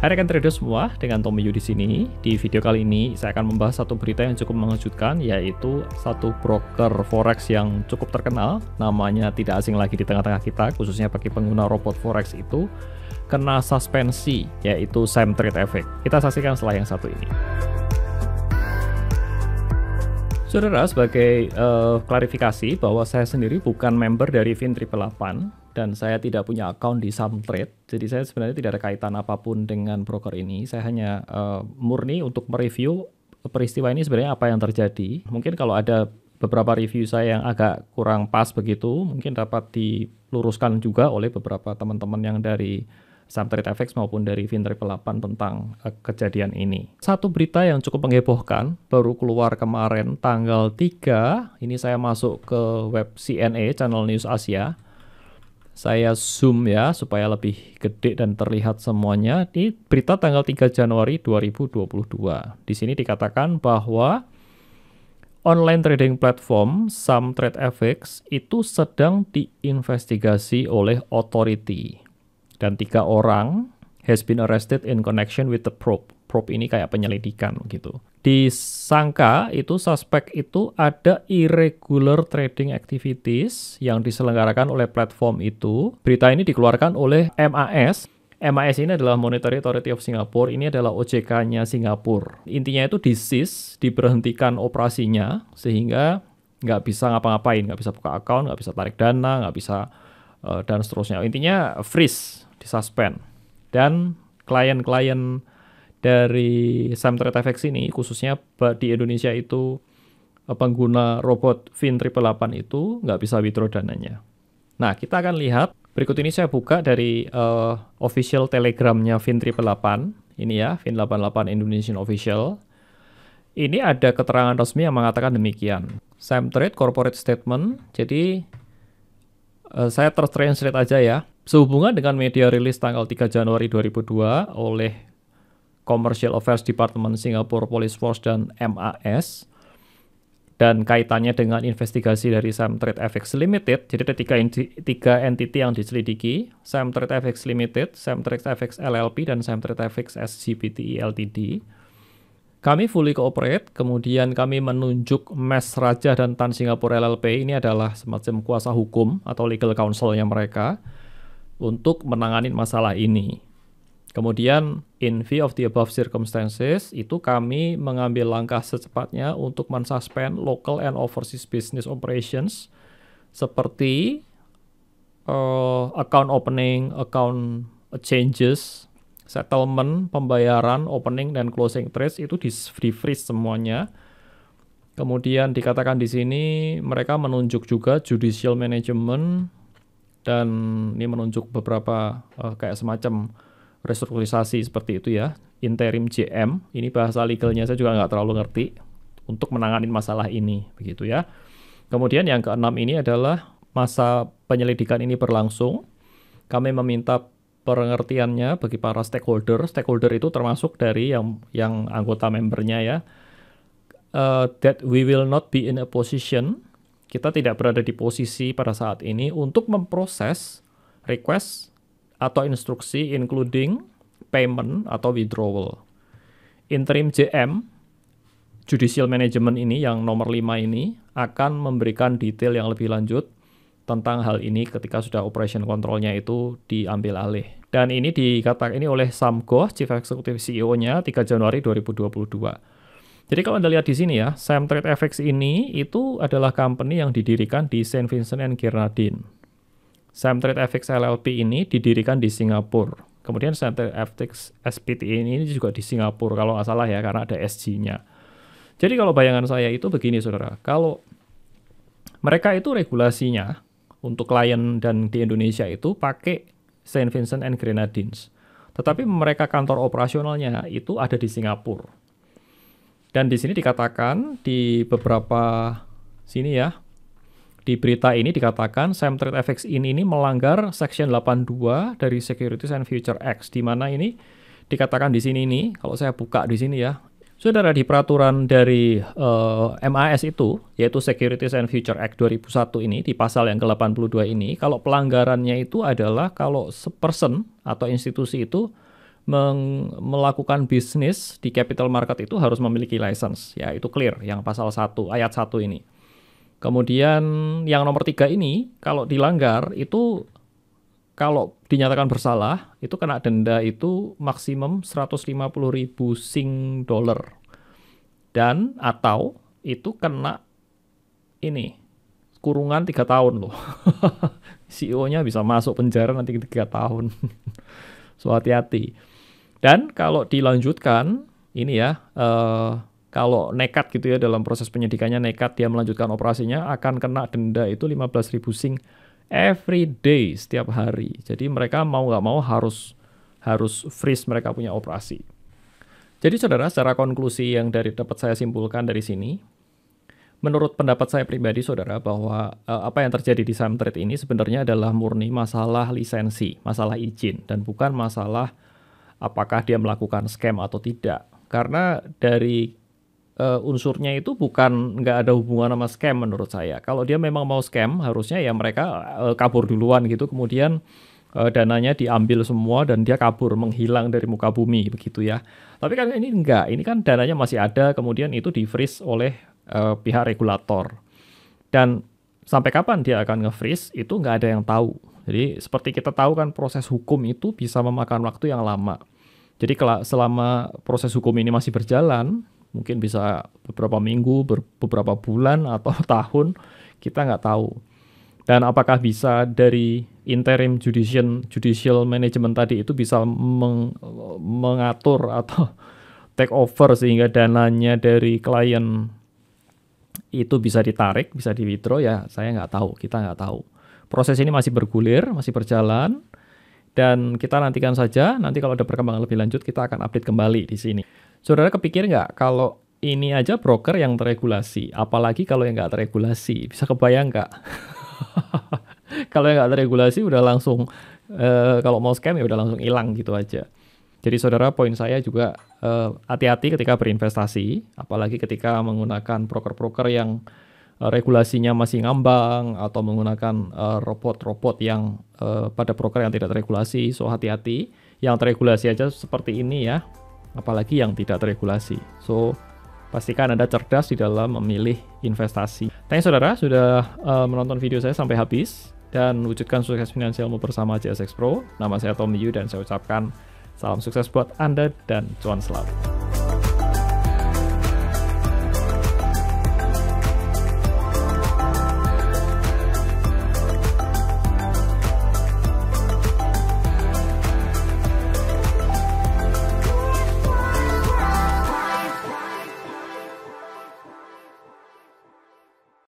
Hai rekan trader semua, dengan Tommy Yu di sini. Di video kali ini saya akan membahas satu berita yang cukup mengejutkan, yaitu satu broker forex yang cukup terkenal, namanya tidak asing lagi di tengah-tengah kita, khususnya bagi pengguna robot forex itu, kena suspensi, yaitu Samtrade-FX. Kita saksikan setelah yang satu ini. Saudara, sebagai klarifikasi bahwa saya sendiri bukan member dari Fin888 dan saya tidak punya account di Samtrade, jadi saya sebenarnya tidak ada kaitan apapun dengan broker ini. Saya hanya murni untuk mereview peristiwa ini sebenarnya apa yang terjadi. Mungkin kalau ada beberapa review saya yang agak kurang pas begitu, mungkin dapat diluruskan juga oleh beberapa teman-teman yang dari Samtrade-FX maupun dari Fin888 tentang kejadian ini. Satu berita yang cukup menghebohkan baru keluar kemarin tanggal 3. Ini saya masuk ke web CNA, Channel News Asia. Saya zoom ya supaya lebih gede dan terlihat semuanya. Ini berita tanggal 3 Januari 2022. Di sini dikatakan bahwa online trading platform Samtrade-FX itu sedang diinvestigasi oleh authority. Dan 3 orang has been arrested in connection with the probe. Probe ini kayak penyelidikan gitu. Disangka itu suspek itu ada irregular trading activities yang diselenggarakan oleh platform itu. Berita ini dikeluarkan oleh MAS. MAS ini adalah Monetary Authority of Singapore. Ini adalah OJK-nya Singapura. Intinya itu di-cease, diberhentikan operasinya sehingga nggak bisa ngapa-ngapain, nggak bisa buka account, nggak bisa tarik dana, nggak bisa dan seterusnya. Intinya freeze, disuspend. Dan klien-klien dari Samtrade-FX ini, khususnya di Indonesia itu pengguna robot Fin888 itu nggak bisa withdraw dananya. Nah, kita akan lihat. Berikut ini saya buka dari official telegramnya Fin888. Ini ya, Fin888 Indonesian Official. Ini ada keterangan resmi yang mengatakan demikian. Samtrade Corporate Statement. Jadi, saya translate aja ya. Sehubungan dengan media rilis tanggal 3 Januari 2002 oleh Commercial Affairs Department Singapore Police Force dan MAS, dan kaitannya dengan investigasi dari Samtrade-FX Limited. Jadi ada tiga entity yang diselidiki: Samtrade-FX Limited, Samtrade-FX LLP, dan Samtrade-FX SGPTE Ltd. Kami fully cooperate, kemudian kami menunjuk Mas Raja dan Tan Singapore LLP, ini adalah semacam kuasa hukum atau legal counsel-nya mereka, untuk menangani masalah ini. Kemudian, in view of the above circumstances, itu kami mengambil langkah secepatnya untuk mensuspend local and overseas business operations seperti account opening, account changes, settlement, pembayaran, opening, dan closing trades itu di-freeze semuanya. Kemudian dikatakan di sini mereka menunjuk juga judicial management, dan ini menunjuk beberapa kayak semacam restrukturisasi seperti itu ya, interim JM. Ini bahasa legalnya saya juga nggak terlalu ngerti untuk menangani masalah ini, begitu ya. Kemudian yang keenam ini adalah masa penyelidikan ini berlangsung. Kami meminta pengertiannya bagi para stakeholder. Stakeholder itu termasuk dari yang anggota membernya ya. That we will not be in a position, kita tidak berada di posisi pada saat ini untuk memproses request atau instruksi including payment atau withdrawal. Interim JM, Judicial Management ini yang nomor 5 ini akan memberikan detail yang lebih lanjut tentang hal ini ketika sudah operation controlnya itu diambil alih. Dan ini dikatakan ini oleh Sam Goh, Chief Executive CEO-nya 3 Januari 2022. Jadi kalau Anda lihat di sini ya, Samtrade-FX ini itu adalah company yang didirikan di Saint Vincent and Grenadines. Samtrade-FX LLP ini didirikan di Singapura. Kemudian Samtrade-FX SPTE ini juga di Singapura kalau nggak salah ya, karena ada SG-nya. Jadi kalau bayangan saya itu begini saudara, kalau mereka itu regulasinya untuk klien dan di Indonesia itu pakai Saint Vincent and Grenadines. Tetapi mereka kantor operasionalnya itu ada di Singapura. Dan di sini dikatakan di beberapa sini ya, di berita ini dikatakan Samtrade-FX ini melanggar Section 82 dari Securities and Futures Act, di mana ini dikatakan di sini nih, kalau saya buka di sini ya, saudara, di peraturan dari MAS itu, yaitu Securities and Futures Act 2001 ini, di pasal yang ke-82 ini, kalau pelanggarannya itu adalah kalau person atau institusi itu melakukan bisnis di capital market itu harus memiliki license. Ya, itu clear yang pasal 1 ayat 1 ini. Kemudian yang nomor 3 ini kalau dilanggar itu kalau dinyatakan bersalah itu kena denda itu maksimum 150.000 Sing dollar. Dan atau itu kena ini kurungan 3 tahun loh. CEO-nya bisa masuk penjara nanti 3 tahun. So hati-hati. Dan kalau dilanjutkan, ini ya, kalau nekat gitu ya dalam proses penyidikannya nekat dia melanjutkan operasinya akan kena denda itu 15.000 Sing every day, setiap hari. Jadi mereka mau nggak mau harus freeze mereka punya operasi. Jadi saudara, secara konklusi yang dapat saya simpulkan dari sini, menurut pendapat saya pribadi saudara bahwa apa yang terjadi di saham trade ini sebenarnya adalah murni masalah lisensi, masalah izin, dan bukan masalah apakah dia melakukan scam atau tidak. Karena dari unsurnya itu bukan nggak ada hubungan sama scam menurut saya. Kalau dia memang mau scam, harusnya ya mereka kabur duluan gitu, kemudian dananya diambil semua dan dia kabur, menghilang dari muka bumi begitu ya. Tapi kan ini enggak, ini kan dananya masih ada, kemudian itu di-freeze oleh pihak regulator. Dan sampai kapan dia akan nge-freeze itu nggak ada yang tahu. Jadi seperti kita tahu kan proses hukum itu bisa memakan waktu yang lama. Jadi selama proses hukum ini masih berjalan, mungkin bisa beberapa minggu, beberapa bulan, atau tahun, kita nggak tahu. Dan apakah bisa dari interim judicial management tadi itu bisa mengatur atau take over sehingga dananya dari klien itu bisa ditarik, bisa di-withdraw, ya saya nggak tahu, kita nggak tahu. Proses ini masih bergulir, masih berjalan. Dan kita nantikan saja, nanti kalau ada perkembangan lebih lanjut, kita akan update kembali di sini. Saudara kepikir nggak, kalau ini aja broker yang teregulasi, apalagi kalau yang nggak teregulasi, bisa kebayang nggak? Kalau yang nggak teregulasi udah langsung, kalau mau scam ya udah langsung hilang gitu aja. Jadi saudara, poin saya juga hati-hati ketika berinvestasi, apalagi ketika menggunakan broker-broker yang regulasinya masih ngambang atau menggunakan robot-robot yang pada broker yang tidak teregulasi. So hati-hati, yang teregulasi aja seperti ini ya, apalagi yang tidak teregulasi. So pastikan Anda cerdas di dalam memilih investasi. Thanks saudara sudah menonton video saya sampai habis dan wujudkan sukses finansialmu bersama JSX Pro. Nama saya Tommy Yu dan saya ucapkan salam sukses buat Anda dan cuan selalu.